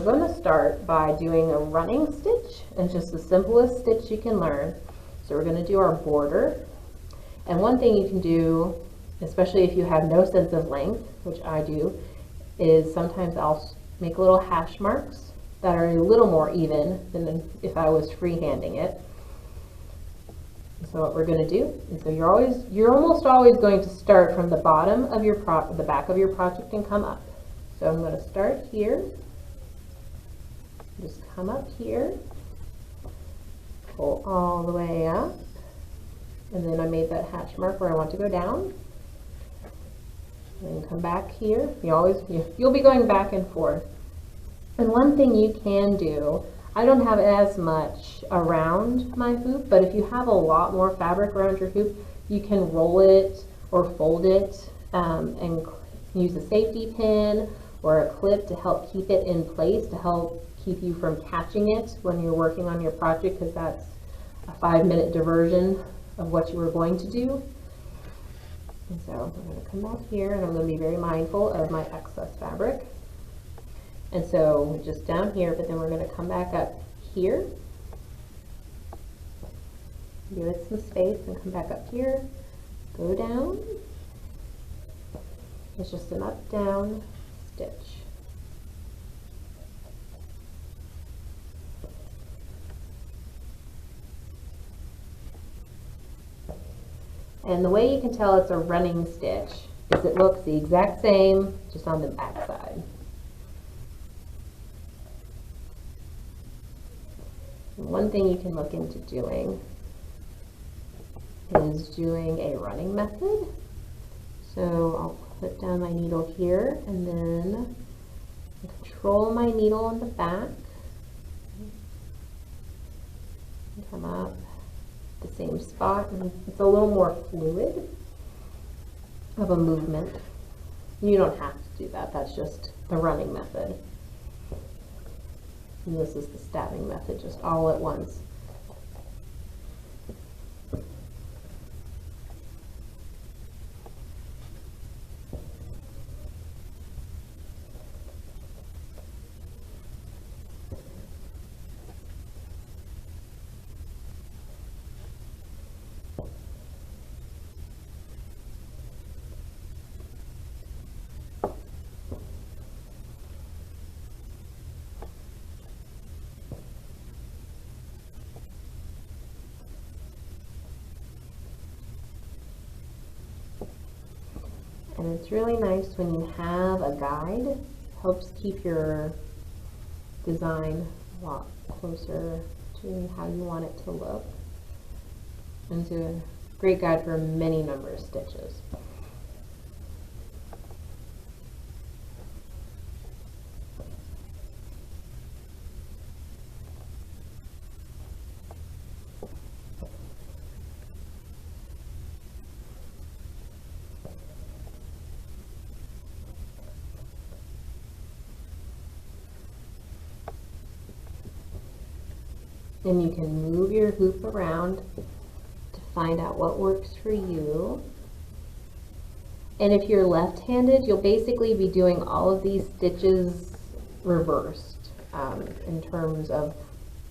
going to start by doing a running stitch, and just the simplest stitch you can learn. So we're going to do our border. And one thing you can do, especially if you have no sense of length, which I do, is sometimes I'll make little hash marks that are a little more even than if I was freehanding it. So what we're going to do is, so you're almost always going to start from the bottom of your the back of your project and come up. So I'm going to start here, just come up here, pull all the way up, and then I made that hash mark where I want to go down. And come back here. You'll be going back and forth. And one thing you can do, I don't have as much around my hoop, but if you have a lot more fabric around your hoop, you can roll it or fold it and use a safety pin or a clip to help keep it in place, to help keep you from catching it when you're working on your project, because that's a 5-minute diversion of what you were going to do. And so I'm going to come back here, and I'm going to be very mindful of my excess fabric. And so just down here, but then we're going to come back up here, give it some space, and come back up here, go down. It's just an up, down stitch. And the way you can tell it's a running stitch is it looks the exact same, just on the back side. And one thing you can look into doing is doing a running method. So I'll put down my needle here, and then control my needle on the back, and come up the same spot, and it's a little more fluid of a movement. You don't have to do that, that's just the running method. And this is the stabbing method, just all at once. And it's really nice when you have a guide. Helps keep your design a lot closer to how you want it to look. And it's a great guide for many number of stitches. And you can move your hoop around to find out what works for you. And if you're left-handed, you'll basically be doing all of these stitches reversed in terms of,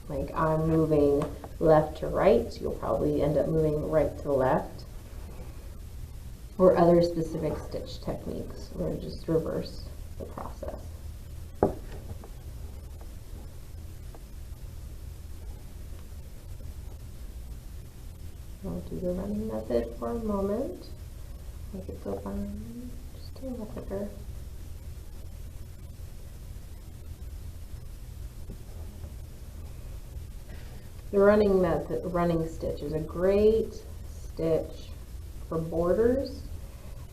like, I'm moving left to right, you'll probably end up moving right to left, or other specific stitch techniques where just reverse the process. I'll do the running method for a moment. Make it go by just a little quicker. The running stitch is a great stitch for borders,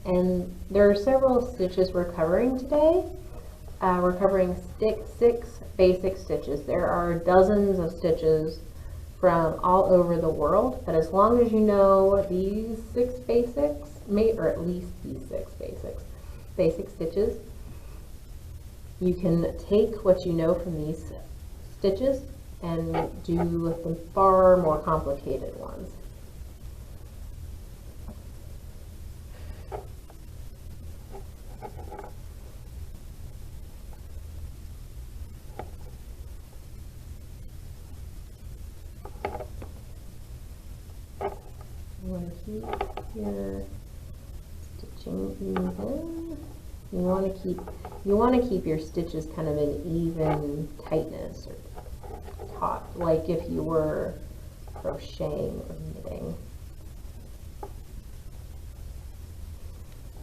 and there are several stitches we're covering today. We're covering 6 basic stitches. There are dozens of stitches from all over the world, but as long as you know these 6 basics, or at least these 6 basic stitches, you can take what you know from these stitches and do the far more complicated ones. keep your stitching even. You want to keep your stitches kind of an even tightness or taut, like if you were crocheting or knitting.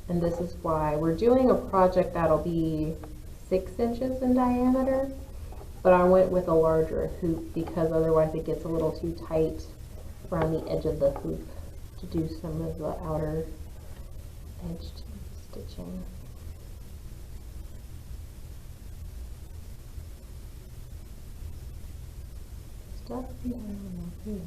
And this is why we're doing a project that'll be 6 inches in diameter, but I went with a larger hoop because otherwise it gets a little too tight around the edge of the hoop to do some of the outer edge stitching. Stuff behind here.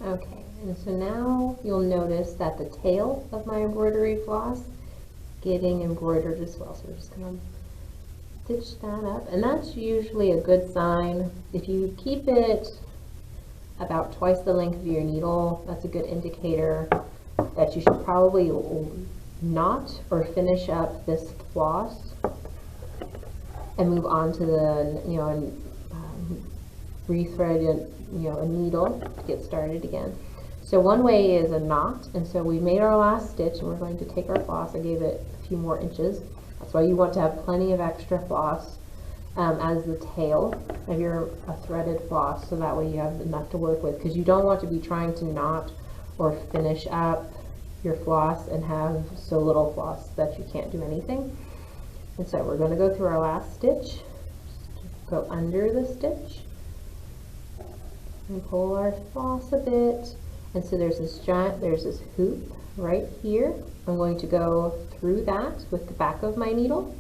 Okay, and so now you'll notice that the tail of my embroidery floss is getting embroidered as well. So we're just going to stitch that up, and that's usually a good sign. If you keep it about twice the length of your needle, that's a good indicator that you should probably knot or finish up this floss and move on to the, rethread a needle to get started again. So one way is a knot, and so we made our last stitch and we're going to take our floss. I gave it a few more inches. That's why you want to have plenty of extra floss as the tail of your threaded floss, so that way you have enough to work with, because you don't want to be trying to knot or finish up your floss and have so little floss that you can't do anything. And so we're going to go through our last stitch, go under the stitch and pull our floss a bit. And so there's this hoop right here. I'm going to go through that with the back of my needle,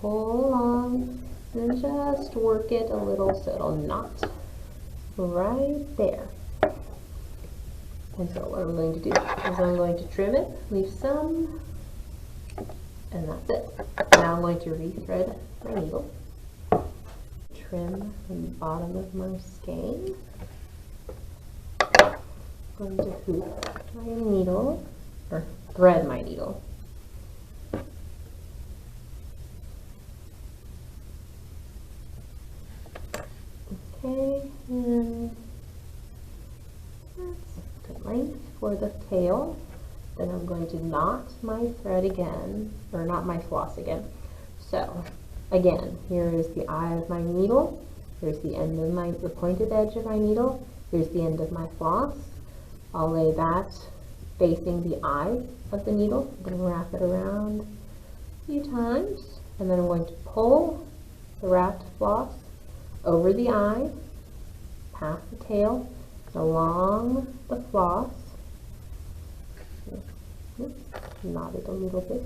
pull along and just work it a little so it'll knot right there. And so what I'm going to do is I'm going to trim it, leave some, and that's it. Now I'm going to rethread my needle, trim the bottom of my skein. I'm going to hoop my needle, or thread my needle. Okay, and that's good length for the tail. Then I'm going to knot my thread again, or knot my floss again. So again, here is the eye of my needle. Here's the end of the pointed edge of my needle. Here's the end of my floss. I'll lay that facing the eye of the needle. I'm going to wrap it around a few times, and then I'm going to pull the wrapped floss over the eye, past the tail, along the floss. Knot it a little bit.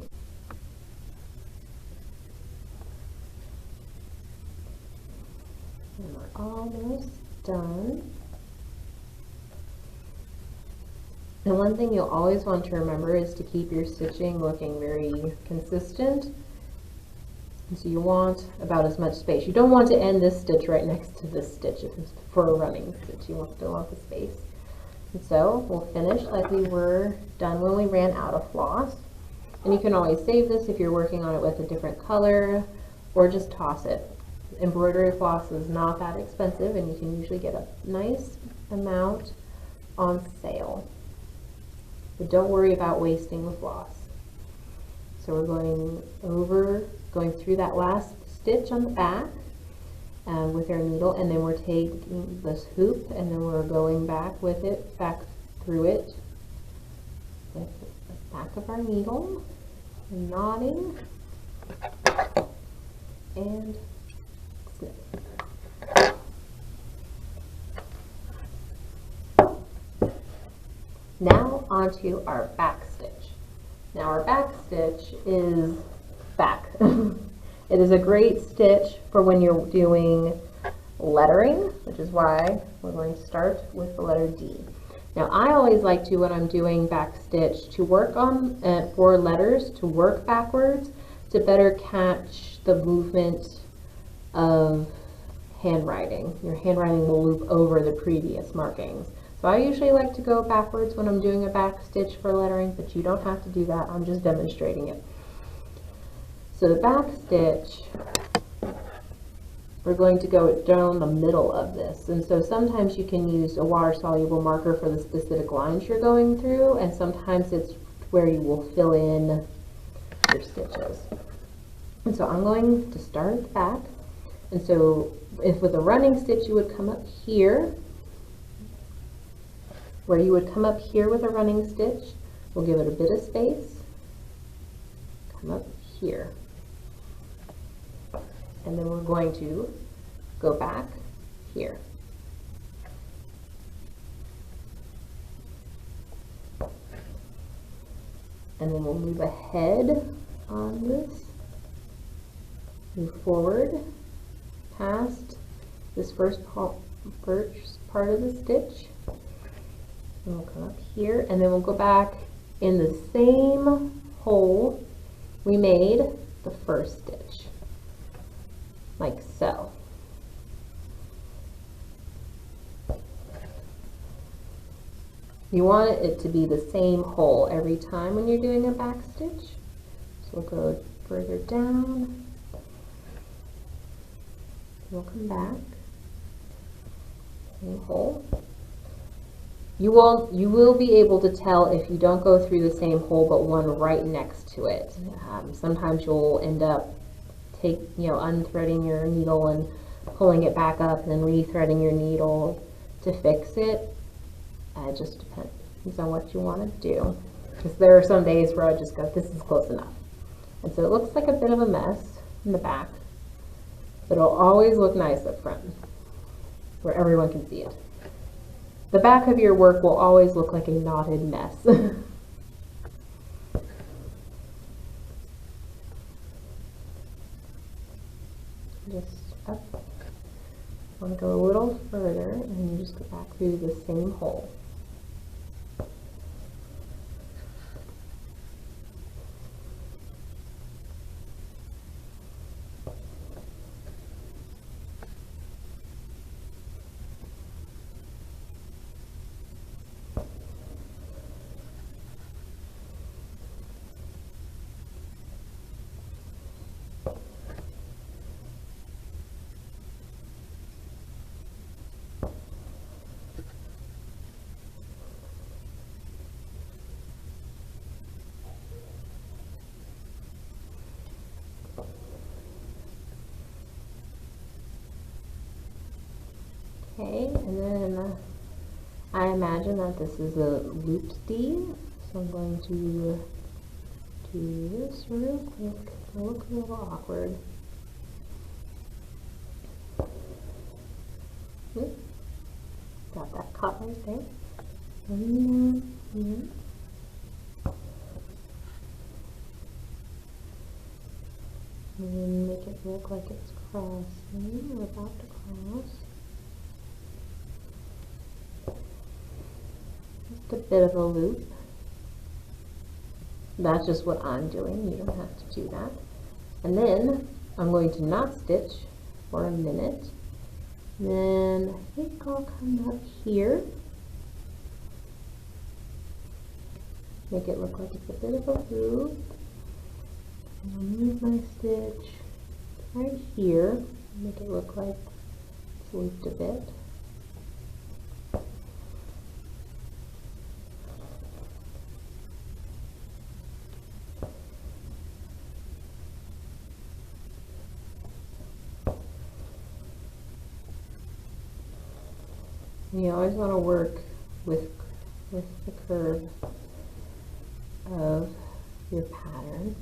And we're almost done. And one thing you'll always want to remember is to keep your stitching looking very consistent. And so you want about as much space. You don't want to end this stitch right next to this stitch if it's for a running stitch. You still want the space. And so we'll finish like we were done when we ran out of floss. And you can always save this if you're working on it with a different color, or just toss it. Embroidery floss is not that expensive, and you can usually get a nice amount on sale. But don't worry about wasting the floss. So we're going through that last stitch on the back with our needle, and then we're taking this hoop and then we're going back with it, back through it with the back of our needle, and knotting and snip. Now onto our back stitch. Now our back stitch is back. It is a great stitch for when you're doing lettering, which is why we're going to start with the letter D. Now I always like to, when I'm doing back stitch, to work on for letters, to work backwards to better catch the movement of handwriting. Your handwriting will loop over the previous markings. So I usually like to go backwards when I'm doing a back stitch for lettering, but you don't have to do that. I'm just demonstrating it. So the back stitch, we're going to go down the middle of this. And so sometimes you can use a water-soluble marker for the specific lines you're going through, and sometimes it's where you will fill in your stitches. And so I'm going to start at the back. And so if with a running stitch, you would come up here, where you would come up here with a running stitch. We'll give it a bit of space, come up here. And then we're going to go back here. And then we'll move ahead on this, move forward past this first part of the stitch. And we'll come up here, and then we'll go back in the same hole we made the first stitch, like so. You want it to be the same hole every time when you're doing a back stitch. So we'll go further down, we'll come back, same hole. You will be able to tell if you don't go through the same hole but one right next to it. Sometimes you'll end up unthreading your needle and pulling it back up and then rethreading your needle to fix it. It just depends on what you want to do. Because there are some days where I just go, this is close enough. And so it looks like a bit of a mess in the back, but it'll always look nice up front where everyone can see it. The back of your work will always look like a knotted mess. Just up. Want to go a little further, and you just go back through the same hole. Okay, and then I imagine that this is a looped D, so I'm going to do this real quick. It'll look a little awkward. Oops. Got that caught right there. And here. And then make it look like it's crossing, or about to cross. Just a bit of a loop. That's just what I'm doing. You don't have to do that. And then I'm going to knot stitch for a minute. Then I think I'll come up here. Make it look like it's a bit of a loop. And I'll move my stitch right here. Make it look like it's looped a bit. You always want to work with the curve of your pattern.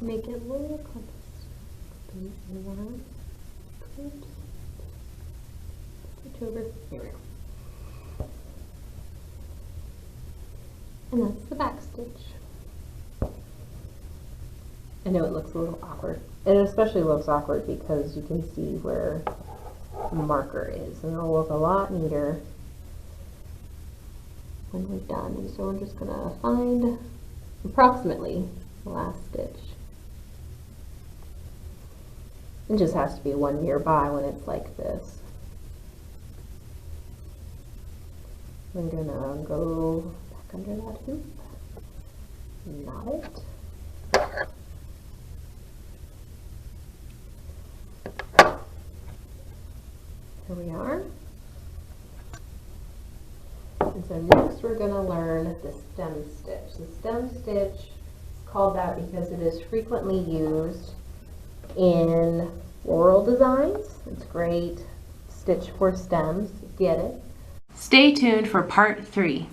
Make it look like over. Here we go. And that's the back stitch. I know it looks a little awkward. It especially looks awkward because you can see where the marker is, and it'll look a lot neater when we're done. And so I'm just gonna find approximately the last stitch. It just has to be one nearby when it's like this. I'm gonna go back under that hoop, knot it. Here we are. And so next we're gonna learn the stem stitch. The stem stitch is called that because it is frequently used in floral designs. It's great stitch for stems. Get it? Stay tuned for part 3.